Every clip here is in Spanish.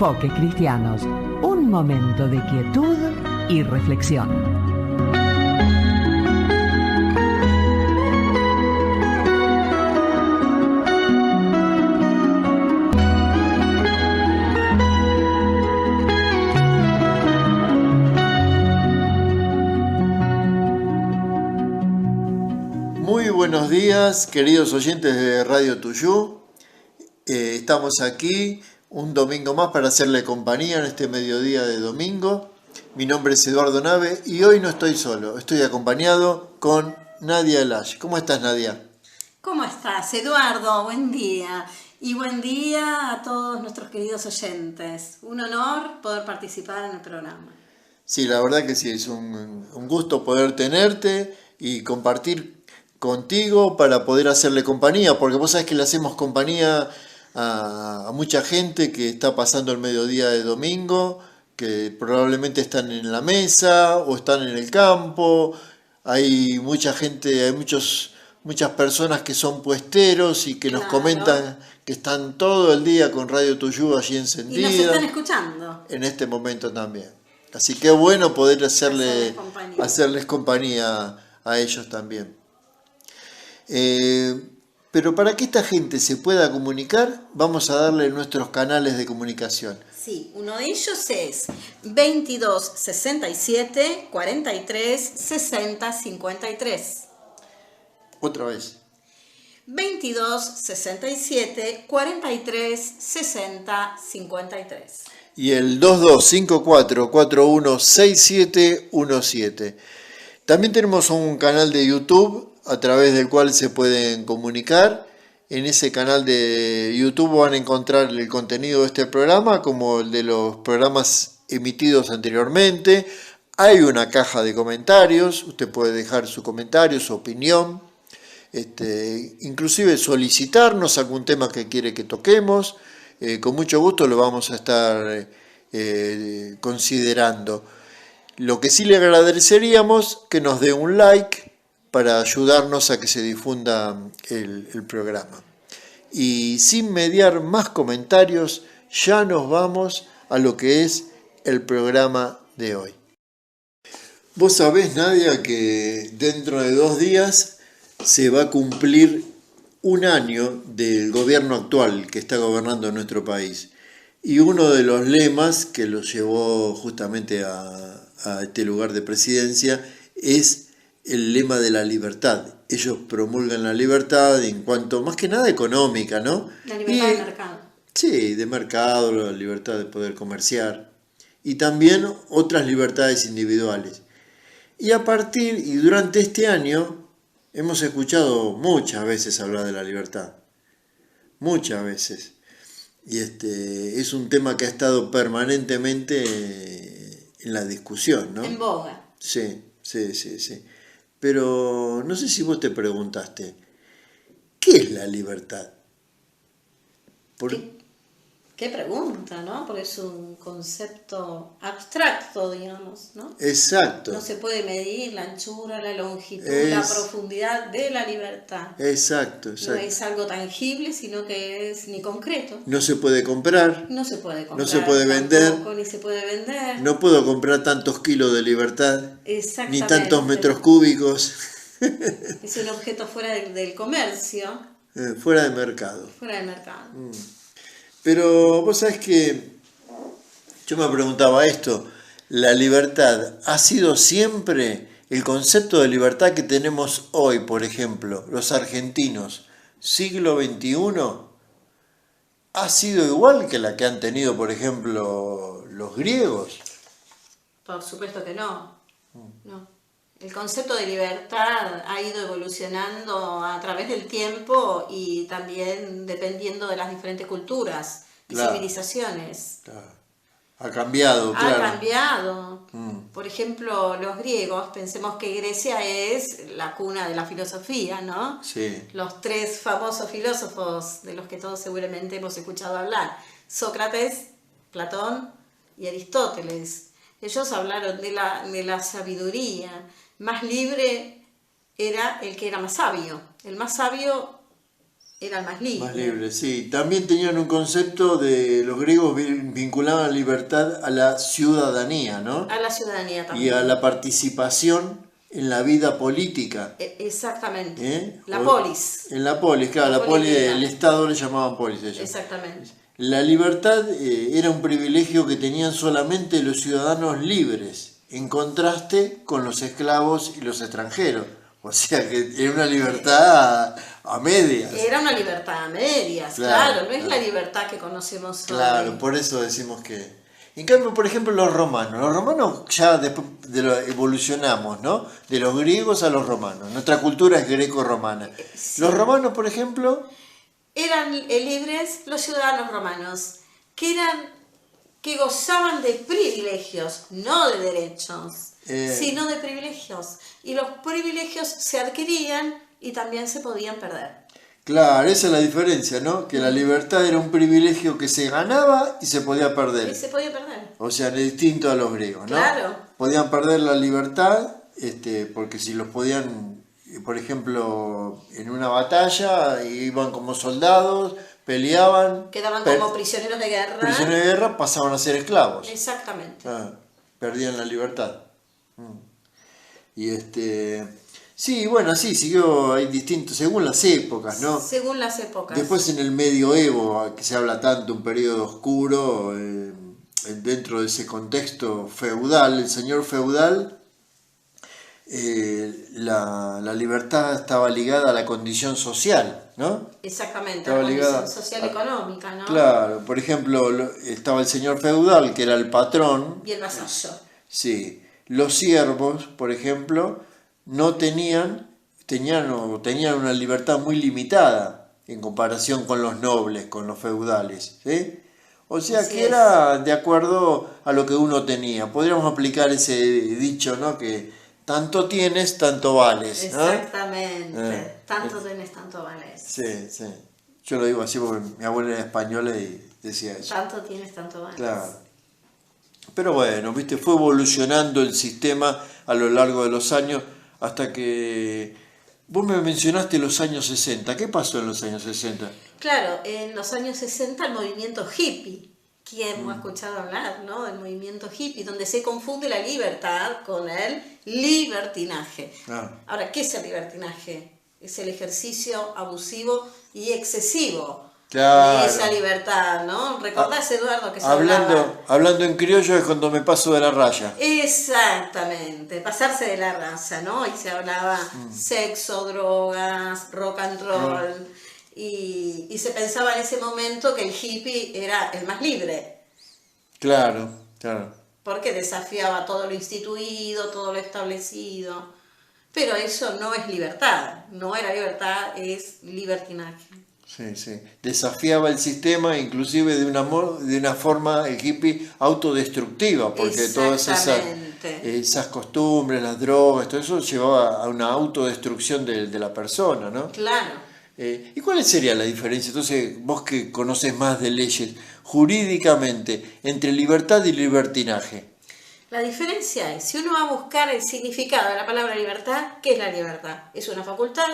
Enfoques Cristianos, un momento de quietud y reflexión. Muy buenos días, queridos oyentes de Radio Tuyú. Estamos aquí un domingo más para hacerle compañía en este mediodía de domingo. Mi nombre es Eduardo Nave y hoy no estoy solo, estoy acompañado con Nadia Elash. ¿Cómo estás, Nadia? ¿Cómo estás, Eduardo? Buen día. Y buen día a todos nuestros queridos oyentes. Un honor poder participar en el programa. Sí, la verdad que sí, es un gusto poder tenerte y compartir contigo para poder hacerle compañía, porque vos sabés que le hacemos compañía a mucha gente que está pasando el mediodía de domingo, que probablemente están en la mesa o están en el campo. Hay mucha gente, hay muchas personas que son puesteros y que nos comentan que están todo el día con Radio Tuyú allí encendida. Y nos están escuchando. En este momento también. Así que es bueno poder hacerles compañía a ellos también. Pero para que esta gente se pueda comunicar, vamos a darle nuestros canales de comunicación. Sí, uno de ellos es 22 67 43 60 53. Otra vez. 22 67 43 60 53. Y el 2254416717. También tenemos un canal de YouTube a través del cual se pueden comunicar. En ese canal de YouTube van a encontrar el contenido de este programa como el de los programas emitidos anteriormente. Hay una caja de comentarios, usted puede dejar su comentario, su opinión, inclusive solicitarnos algún tema que quiere que toquemos. Con mucho gusto lo vamos a estar considerando. Lo que sí le agradeceríamos que nos dé un like para ayudarnos a que se difunda el programa. Y sin mediar más comentarios, ya nos vamos a lo que es el programa de hoy. Vos sabés, Nadia, que dentro de 2 días se va a cumplir un año del gobierno actual que está gobernando nuestro país. Y uno de los lemas que lo llevó justamente a este lugar de presidencia es el lema de la libertad. Ellos promulgan la libertad en cuanto, más que nada, económica, ¿no? La libertad de mercado. Sí, de mercado, la libertad de poder comerciar. Y también otras libertades individuales. Y durante este año hemos escuchado muchas veces hablar de la libertad. Muchas veces. Y es un tema que ha estado permanentemente en la discusión, ¿no? En boga. Sí. Pero no sé si vos te preguntaste, ¿qué es la libertad? ¿Qué pregunta, ¿no? Porque es un concepto abstracto, digamos, ¿no? Exacto. No se puede medir la anchura, la longitud, la profundidad de la libertad. Exacto. No es algo tangible, sino que es ni concreto. No se puede comprar. No se puede comprar. No se puede vender. Tampoco, ni se puede vender. No puedo comprar tantos kilos de libertad. Exactamente. Ni tantos metros cúbicos. Es un objeto fuera del comercio. Fuera de mercado. Fuera de mercado. Pero vos sabés que yo me preguntaba esto, ¿la libertad ha sido siempre el concepto de libertad que tenemos hoy, por ejemplo, los argentinos, siglo XXI, ha sido igual que la que han tenido, por ejemplo, los griegos? Por supuesto que no. No. El concepto de libertad ha ido evolucionando a través del tiempo y también dependiendo de las diferentes culturas y civilizaciones. Claro. Ha cambiado, claro. Ha cambiado. Por ejemplo, los griegos, pensemos que Grecia es la cuna de la filosofía, ¿no? Sí. Los 3 famosos filósofos de los que todos seguramente hemos escuchado hablar, Sócrates, Platón y Aristóteles. Ellos hablaron de la sabiduría. Más libre era el que era más sabio. El más sabio Era el más libre. Más libre, sí. También tenían un concepto de los griegos vinculaban la libertad a la ciudadanía, ¿no? A la ciudadanía también. Y a la participación en la vida política. Exactamente. La polis. En la polis, claro, la polis del Estado le llamaban polis ellos. Exactamente. La libertad era un privilegio que tenían solamente los ciudadanos libres, en contraste con los esclavos y los extranjeros. O sea que era una libertad a medias. Era una libertad a medias, claro, no es la libertad que conocemos hoy. Claro, por eso decimos que... En cambio, por ejemplo, los romanos ya después evolucionamos, ¿no? De los griegos a los romanos. Nuestra cultura es greco-romana. Sí. Los romanos, por ejemplo... Eran libres los ciudadanos romanos, que gozaban de privilegios, no de derechos, sino de privilegios. Y los privilegios se adquirían y también se podían perder. Claro, esa es la diferencia, ¿no? Que la libertad era un privilegio que se ganaba y se podía perder. Y se podía perder. O sea, distinto a los griegos, ¿no? Claro. Podían perder la libertad, porque si los podían, por ejemplo, en una batalla, iban como soldados, peleaban. Quedaban como prisioneros de guerra. Prisioneros de guerra, pasaban a ser esclavos. Exactamente. Perdían la libertad. Y sí, bueno, así siguió, hay distintos, según las épocas, ¿no? Según las épocas. Después en el medioevo, que se habla tanto, un periodo oscuro, dentro de ese contexto feudal, el señor feudal, la libertad estaba ligada a la condición social, ¿no? Exactamente, estaba a la ligada condición social económica, ¿no? Claro, por ejemplo, estaba el señor feudal, que era el patrón. Y el vasallo. Sí, los siervos, por ejemplo, no tenían una libertad muy limitada en comparación con los nobles, con los feudales, ¿sí? O sea Así que era de acuerdo a lo que uno tenía. Podríamos aplicar ese dicho, ¿no? Que tanto tienes, tanto vales, ¿no? Exactamente, tanto tienes, tanto vales. Sí, sí. Yo lo digo así porque mi abuela era española y decía eso. Tanto tienes, tanto vales. Claro. Pero bueno, viste, fue evolucionando el sistema a lo largo de los años hasta que... Vos me mencionaste los años 60. ¿Qué pasó en los años 60? Claro, en los años 60 el movimiento hippie, que hemos escuchado hablar, ¿no? El movimiento hippie, donde se confunde la libertad con el libertinaje. Ahora, ¿qué es el libertinaje? Es el ejercicio abusivo y excesivo. Claro. De esa libertad, ¿no? ¿Recordás, Eduardo, que se hablando en criollo es cuando me paso de la raya? Exactamente, pasarse de la raza, ¿no? Y se hablaba sexo, drogas, rock and roll, y se pensaba en ese momento que el hippie era el más libre. Claro, claro. Porque desafiaba todo lo instituido, todo lo establecido. Pero eso no es libertad, no era libertad, es libertinaje. Sí, sí. Desafiaba el sistema, inclusive de una forma, el hippie, autodestructiva, porque todas esas costumbres, las drogas, todo eso llevaba a una autodestrucción de la persona, ¿no? Claro. ¿Y cuál sería la diferencia? Entonces, vos que conoces más de leyes, jurídicamente, entre libertad y libertinaje. La diferencia es, si uno va a buscar el significado de la palabra libertad, ¿qué es la libertad? Es una facultad,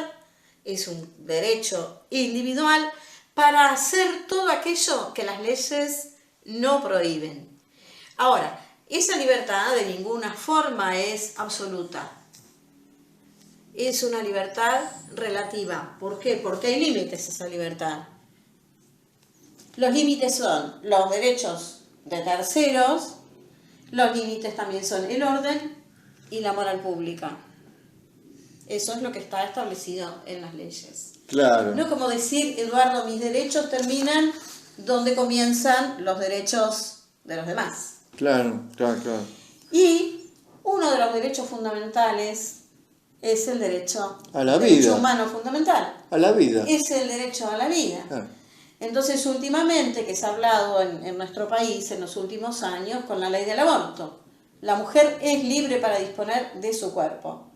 es un derecho individual para hacer todo aquello que las leyes no prohíben. Ahora, esa libertad de ninguna forma es absoluta. Es una libertad relativa. ¿Por qué? Porque hay límites a esa libertad. Los límites son los derechos de terceros, los límites también son el orden y la moral pública. Eso es lo que está establecido en las leyes. Claro. No es como decir, Eduardo, mis derechos terminan donde comienzan los derechos de los demás. Claro. Y uno de los derechos fundamentales es el derecho a la vida. Derecho humano fundamental. A la vida. Es el derecho a la vida. Entonces, últimamente, que se ha hablado en nuestro país en los últimos años con la ley del aborto, la mujer es libre para disponer de su cuerpo.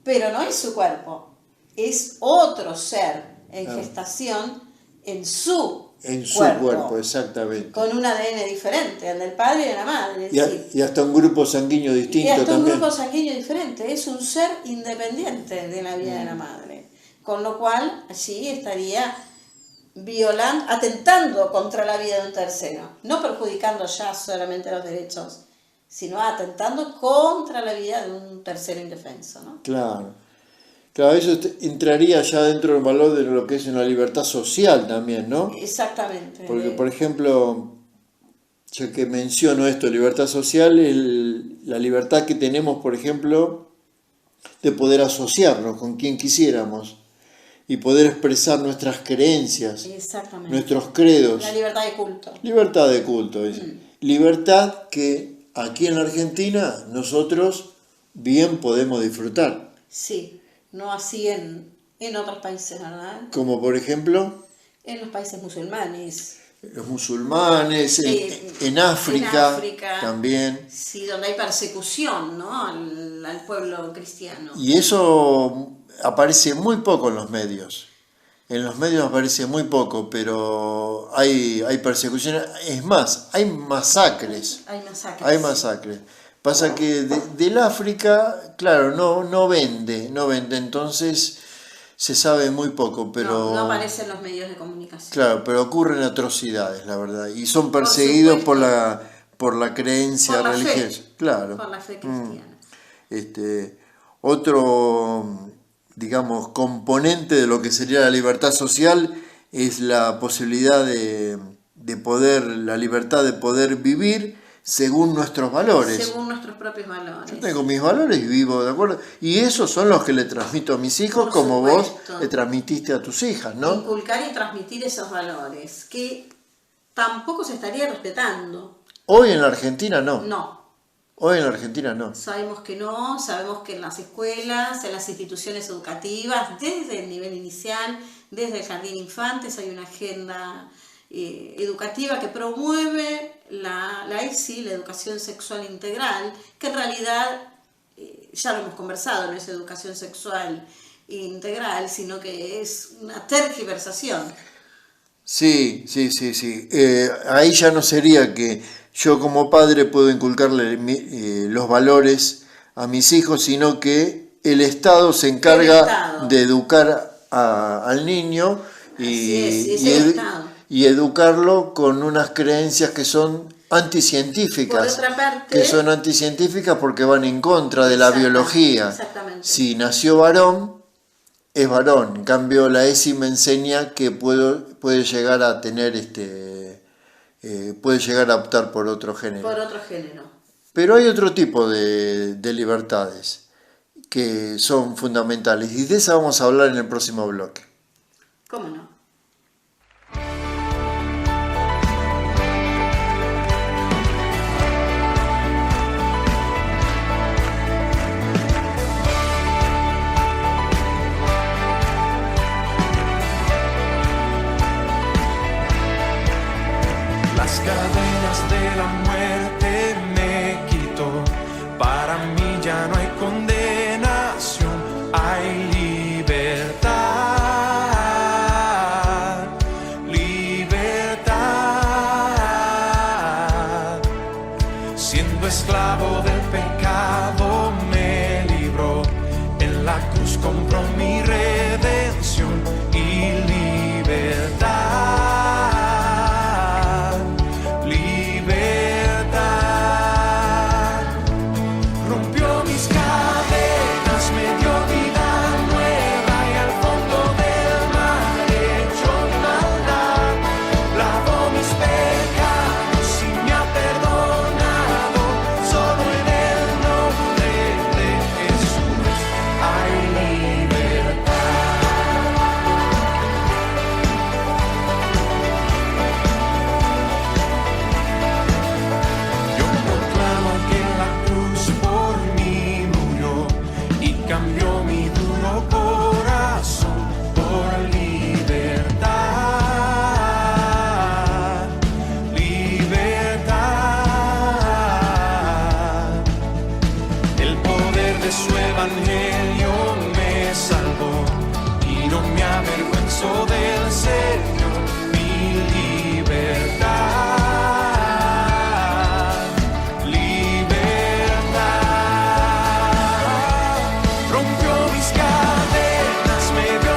Pero no es su cuerpo, es otro ser en gestación en su cuerpo, exactamente. Con un ADN diferente, el del padre y de la madre. Y hasta un grupo sanguíneo distinto también. Un grupo sanguíneo diferente, es un ser independiente de la vida de la madre. Con lo cual, allí estaría atentando contra la vida de un tercero, no perjudicando ya solamente los derechos, sino atentando contra la vida de un tercero indefenso, ¿no? Claro, eso entraría ya dentro del valor de lo que es una libertad social también, ¿no? Exactamente. Porque, por ejemplo, ya que menciono esto, libertad social, la libertad que tenemos, por ejemplo, de poder asociarnos con quien quisiéramos y poder expresar nuestras creencias, nuestros credos. La libertad de culto. Libertad de culto. Libertad que aquí en la Argentina nosotros bien podemos disfrutar. Sí, no así en otros países, ¿verdad? Como por ejemplo... En los países musulmanes. Los musulmanes, en África también. Sí, donde hay persecución, ¿no? al pueblo cristiano. Y eso aparece muy poco en los medios. En los medios aparece muy poco, pero hay persecución. Es más, hay masacres. Hay masacres. Pasa que del África, claro, no vende, entonces se sabe muy poco, pero... No aparece en los medios de comunicación. Claro, pero ocurren atrocidades, la verdad, y son perseguidos por la creencia religiosa. Claro. Por la fe cristiana. Otro, digamos, componente de lo que sería la libertad social es la posibilidad la libertad de poder vivir según nuestros valores. Según nuestros propios valores. Yo tengo mis valores y vivo de acuerdo. Y esos son los que le transmito a mis hijos, como vos le transmitiste a tus hijas, ¿no? Inculcar y transmitir esos valores, que tampoco se estaría respetando. Hoy en la Argentina no. No. Hoy en la Argentina no. Sabemos que en las escuelas, en las instituciones educativas, desde el nivel inicial, desde el jardín de infantes, hay una agenda educativa que promueve la ESI, la educación sexual integral, que en realidad, ya lo hemos conversado, no es educación sexual integral, sino que es una tergiversación. Sí. Ahí ya no sería que yo como padre puedo inculcarle los valores a mis hijos, sino que el Estado se encarga de educar al niño y educarlo con unas creencias que son anticientíficas. Por otra parte, que son anticientíficas porque van en contra de la biología. Exactamente. Si nació varón, es varón. En cambio, la ESI me enseña que puede llegar a tener puede llegar a optar por otro género. Pero hay otro tipo de libertades que son fundamentales y de esa vamos a hablar en el próximo bloque. ¿Cómo no? Las cadenas de la muerte me quitó, para mí ya no hay condenación, hay libertad, libertad. Siendo esclavo del pecado me libró, en la cruz compró mi redención y libertad. Del Señor, mi libertad, libertad. Rompió mis cadenas, me dio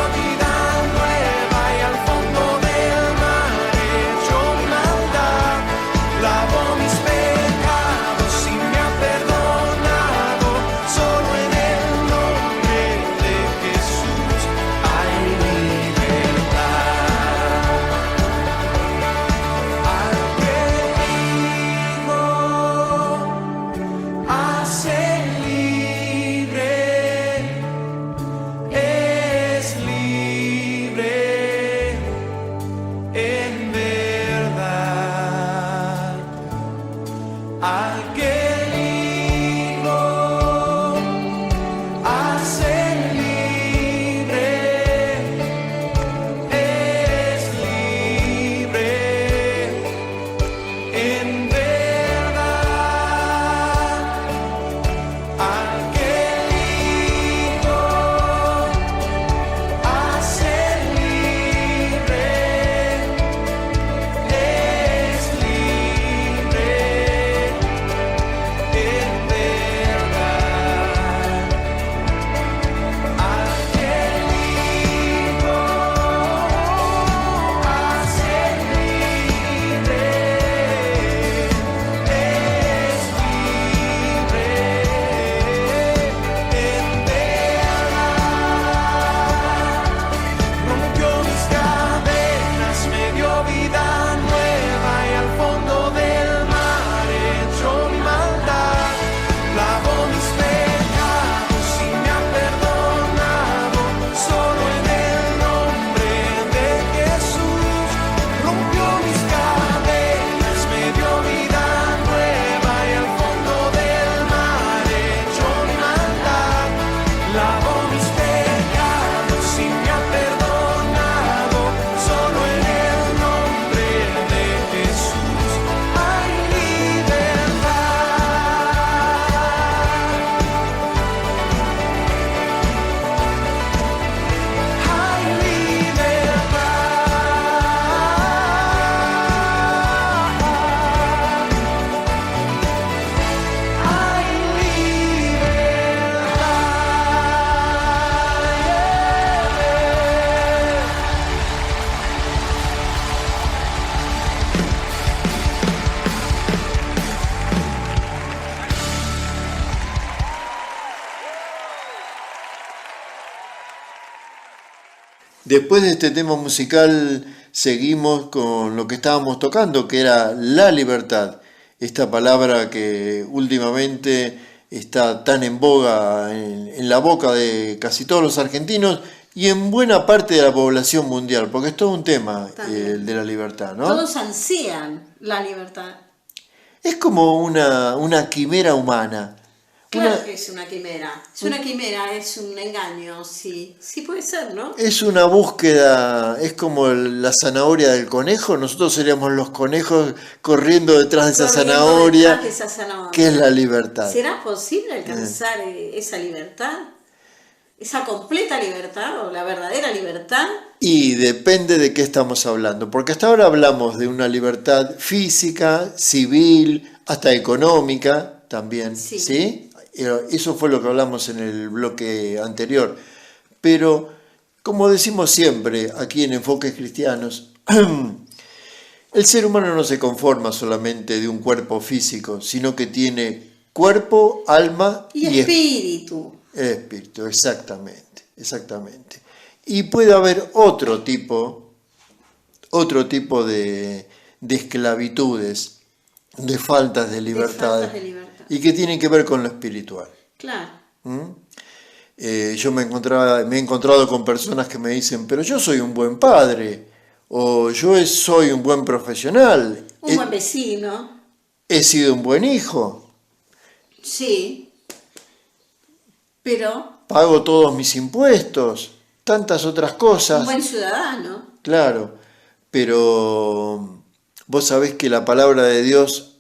Después de este tema musical seguimos con lo que estábamos tocando, que era la libertad. Esta palabra que últimamente está tan en boga en la boca de casi todos los argentinos y en buena parte de la población mundial, porque es todo un tema el de la libertad, ¿no? Todos ansían la libertad. Es como una quimera humana. Claro que es una quimera. Es una quimera, es un engaño, sí. Sí puede ser, ¿no? Es una búsqueda, es como la zanahoria del conejo. Nosotros seríamos los conejos corriendo detrás de esa Corriendo zanahoria, detrás de esa zanahoria. que es la libertad. ¿Será posible alcanzar esa libertad? ¿Esa completa libertad o la verdadera libertad? Y depende de qué estamos hablando, porque hasta ahora hablamos de una libertad física, civil, hasta económica también, ¿sí? Eso fue lo que hablamos en el bloque anterior. Pero, como decimos siempre aquí en Enfoques Cristianos, el ser humano no se conforma solamente de un cuerpo físico, sino que tiene cuerpo, alma y espíritu. Espíritu, exactamente. Y puede haber otro tipo de esclavitudes, de faltas de libertad, y que tienen que ver con lo espiritual. Claro. Yo me he encontrado con personas que me dicen, pero yo soy un buen padre, o yo soy un buen profesional. Un buen vecino. He sido un buen hijo. Sí. Pero... pago todos mis impuestos, tantas otras cosas. Un buen ciudadano. Claro, pero vos sabés que la palabra de Dios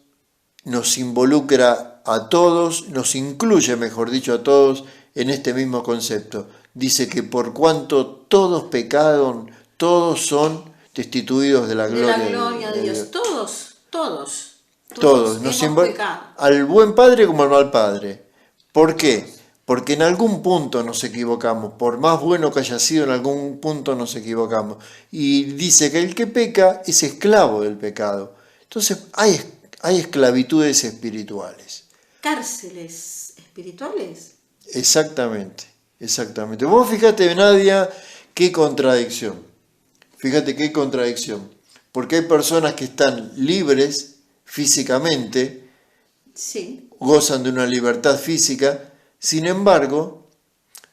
nos involucra a todos, nos incluye, mejor dicho, a todos en este mismo concepto. Dice que por cuanto todos pecaron, todos son destituidos de la gloria de Dios. Todos nos hemos pecado. Al buen padre como al mal padre. ¿Por qué? Porque en algún punto nos equivocamos, por más bueno que haya sido, en algún punto nos equivocamos. Y dice que el que peca es esclavo del pecado. Entonces hay esclavitudes espirituales. ¿Cárceles espirituales? Exactamente. Vos fíjate, Nadia, qué contradicción. Porque hay personas que están libres físicamente, sí, gozan de una libertad física, sin embargo,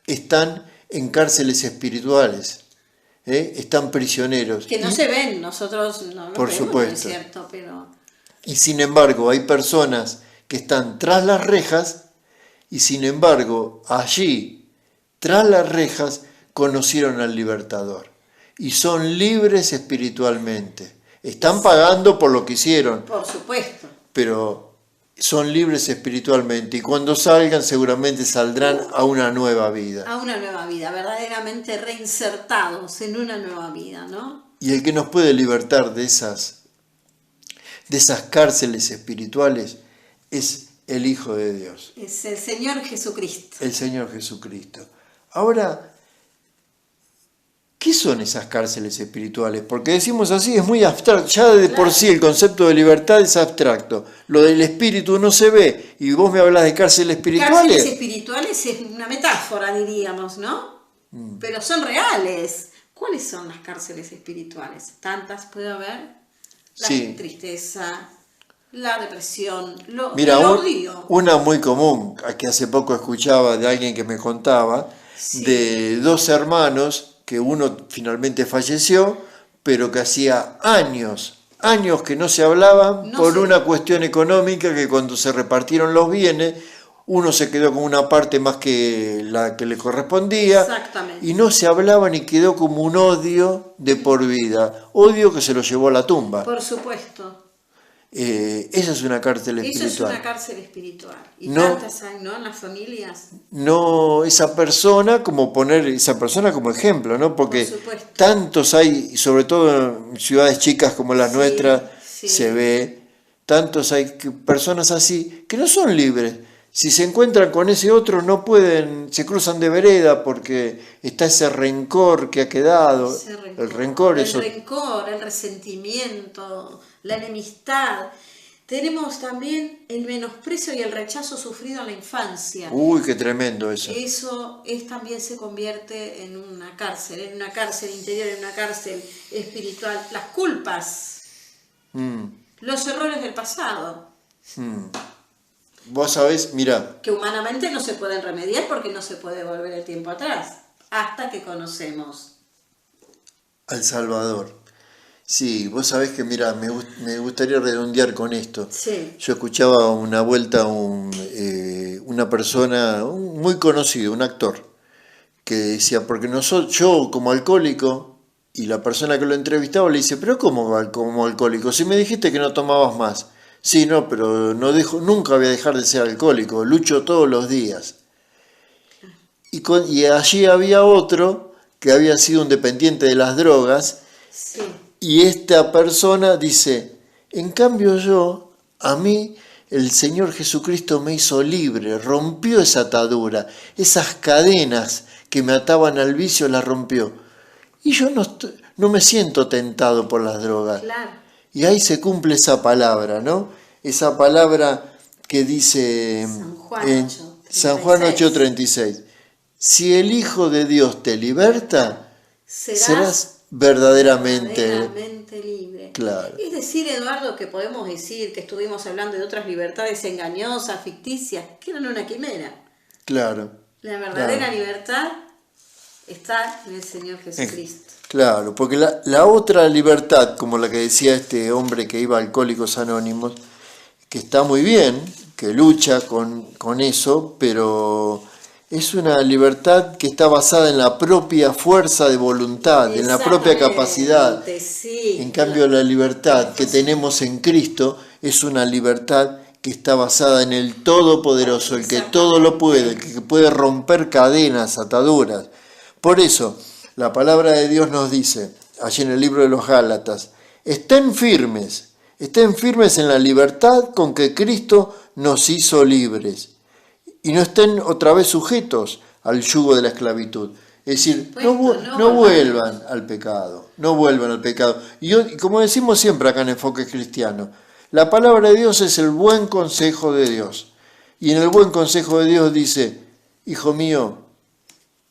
están en cárceles espirituales, están prisioneros. Que no se ven, nosotros no lo por vemos, supuesto. ¿no es cierto? Pero... Y sin embargo, hay personas que están tras las rejas y sin embargo, allí, tras las rejas, conocieron al libertador y son libres espiritualmente. Están pagando por lo que hicieron. Por supuesto. Pero son libres espiritualmente y cuando salgan seguramente saldrán a una nueva vida. A una nueva vida, verdaderamente reinsertados en una nueva vida, ¿no? Y el que nos puede libertar de esas cárceles espirituales es el Hijo de Dios. Es el Señor Jesucristo. El Señor Jesucristo. Ahora, ¿qué son esas cárceles espirituales? Porque decimos así, es muy abstracto. Ya de por sí el concepto de libertad es abstracto. Lo del espíritu no se ve. Y vos me hablas de cárceles espirituales. Cárceles espirituales es una metáfora, diríamos, ¿no? Pero son reales. ¿Cuáles son las cárceles espirituales? Tantas puede haber. La tristeza, la depresión, el odio. Una muy común, que hace poco escuchaba de alguien que me contaba, de dos hermanos, que uno finalmente falleció, pero que hacía años que no se hablaban una cuestión económica, que cuando se repartieron los bienes, uno se quedó con una parte más que la que le correspondía. Exactamente. Y no se hablaban y quedó como un odio de por vida, odio que se lo llevó a la tumba. Por supuesto. Esa es una cárcel espiritual. Eso es una cárcel espiritual. Y tantas hay, ¿no? En las familias. No, esa persona como ejemplo, ¿no? Porque tantos hay, y sobre todo en ciudades chicas como las nuestras, se ve, tantos hay personas así que no son libres. Si se encuentran con ese otro no pueden, se cruzan de vereda porque está ese rencor que ha quedado. El rencor, el resentimiento, la enemistad. Tenemos también el menosprecio y el rechazo sufrido en la infancia. Uy, qué tremendo eso. Eso también se convierte en una cárcel interior, en una cárcel espiritual. Las culpas, los errores del pasado. Vos sabés, mira, Que humanamente no se pueden remediar porque no se puede volver el tiempo atrás, hasta que conocemos al Salvador. Sí, vos sabés que, mira, me gustaría redondear con esto. Sí. Yo escuchaba una vuelta una persona muy conocido, un actor, que decía, porque yo como alcohólico, y la persona que lo entrevistaba le dice, pero ¿cómo como alcohólico? Si me dijiste que no tomabas más. Sí, no, pero nunca voy a dejar de ser alcohólico, lucho todos los días. Y allí había otro que había sido un dependiente de las drogas. Sí. Y esta persona dice, en cambio a mí, el Señor Jesucristo me hizo libre, rompió esa atadura, esas cadenas que me ataban al vicio las rompió. Y yo no me siento tentado por las drogas. Claro. Y ahí se cumple esa palabra, ¿no? Esa palabra que dice San Juan 8:36. Si el Hijo de Dios te liberta, serás verdaderamente libre. Claro. Es decir, Eduardo, que podemos decir que estuvimos hablando de otras libertades engañosas, ficticias, que eran una quimera. Claro. La verdadera libertad está en el Señor Jesucristo. Claro, porque la otra libertad, como la que decía este hombre que iba a Alcohólicos Anónimos, que está muy bien, que lucha con eso, pero es una libertad que está basada en la propia fuerza de voluntad, en la propia capacidad. Sí, en cambio, la libertad que tenemos en Cristo es una libertad que está basada en el Todopoderoso, el que todo lo puede, el que puede romper cadenas, ataduras. Por eso, la palabra de Dios nos dice, allí en el libro de los Gálatas, estén firmes en la libertad con que Cristo nos hizo libres. Y no estén otra vez sujetos al yugo de la esclavitud. Es decir, no vuelvan al pecado, no vuelvan al pecado. Y como decimos siempre acá en Enfoque Cristiano, la palabra de Dios es el buen consejo de Dios. Y en el buen consejo de Dios dice, hijo mío,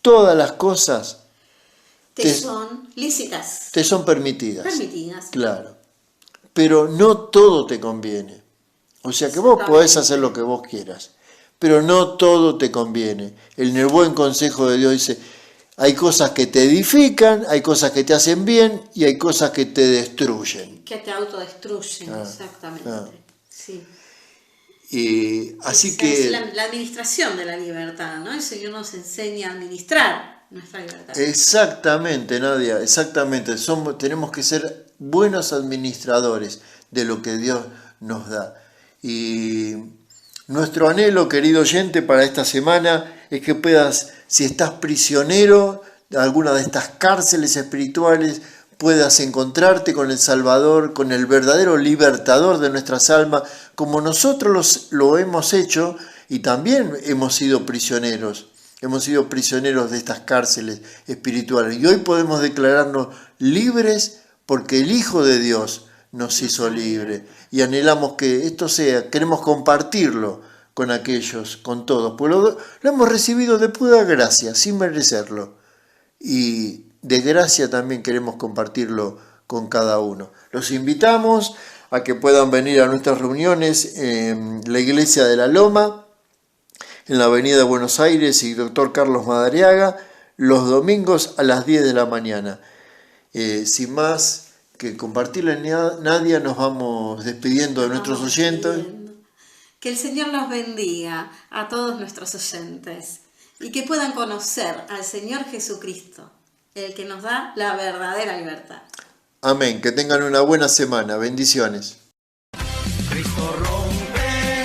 todas las cosas te son lícitas. Te son permitidas. Permitidas. Claro. Pero no todo te conviene. O sea que vos podés hacer lo que vos quieras, pero no todo te conviene. En el buen consejo de Dios dice, hay cosas que te edifican, hay cosas que te hacen bien y hay cosas que te destruyen. Que te autodestruyen, exactamente. Sí. Y así esa que... es la administración de la libertad, ¿no? El Señor nos enseña a administrar nuestra libertad. Exactamente, Nadia, exactamente. Tenemos que ser buenos administradores de lo que Dios nos da. Y nuestro anhelo, querido oyente, para esta semana es que puedas, si estás prisionero de alguna de estas cárceles espirituales, puedas encontrarte con el Salvador, con el verdadero libertador de nuestras almas, como nosotros lo hemos hecho y también hemos sido prisioneros. Hemos sido prisioneros de estas cárceles espirituales y hoy podemos declararnos libres porque el Hijo de Dios nos hizo libres. Y anhelamos que esto queremos compartirlo con aquellos, con todos, pues lo hemos recibido de pura gracia, sin merecerlo. Y de gracia también queremos compartirlo con cada uno. Los invitamos a que puedan venir a nuestras reuniones en la Iglesia de la Loma, en la Avenida Buenos Aires y Dr. Carlos Madariaga, los domingos a las 10 de la mañana. Sin más que compartirle, Nadia, nos vamos despidiendo de nuestros oyentes. Que el Señor los bendiga a todos nuestros oyentes y que puedan conocer al Señor Jesucristo, el que nos da la verdadera libertad. Amén. Que tengan una buena semana. Bendiciones. Cristo rompe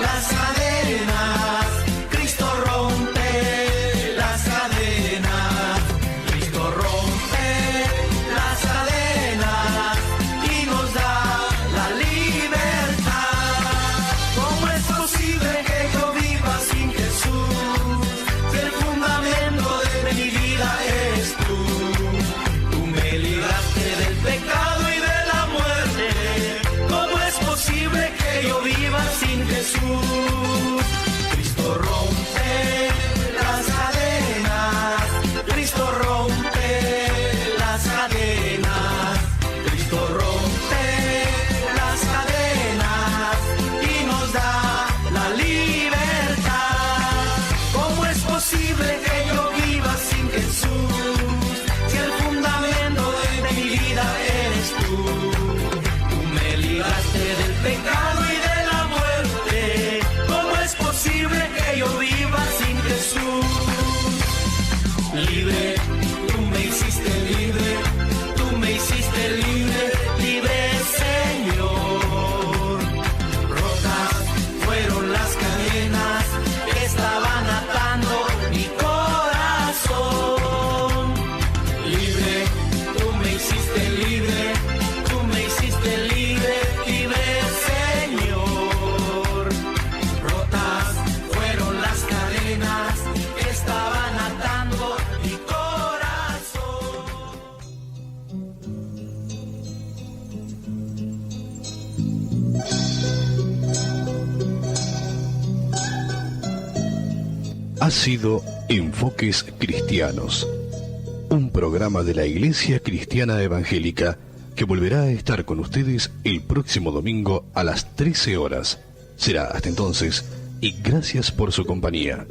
las cadenas, Cristo rompe las cadenas, Cristo rompe las cadenas y nos da la libertad. ¿Cómo es posible que yo viva sin Jesús? El fundamento de mi vida eres tú. Tú me libraste del pecado y de la muerte. cadenas. Cristo rompe las cadenas y nos da la libertad. ¿Cómo es posible que yo viva sin Jesús? Si el fundamento de mi vida eres tú. Tú me libraste del pecado y de la muerte. ¿Cómo es posible que yo viva sin Jesús? Libre, tú me hiciste libre, tú me hiciste libre, libre Señor. Rotas fueron las cadenas que estaban atando mi corazón. Libre, tú me hiciste libre, tú me hiciste libre, libre Señor. Rotas fueron las cadenas que estaban atando mi corazón. Ha sido Enfoques Cristianos, un programa de la Iglesia Cristiana Evangélica que volverá a estar con ustedes el próximo domingo a las 13 horas. Será hasta entonces y gracias por su compañía.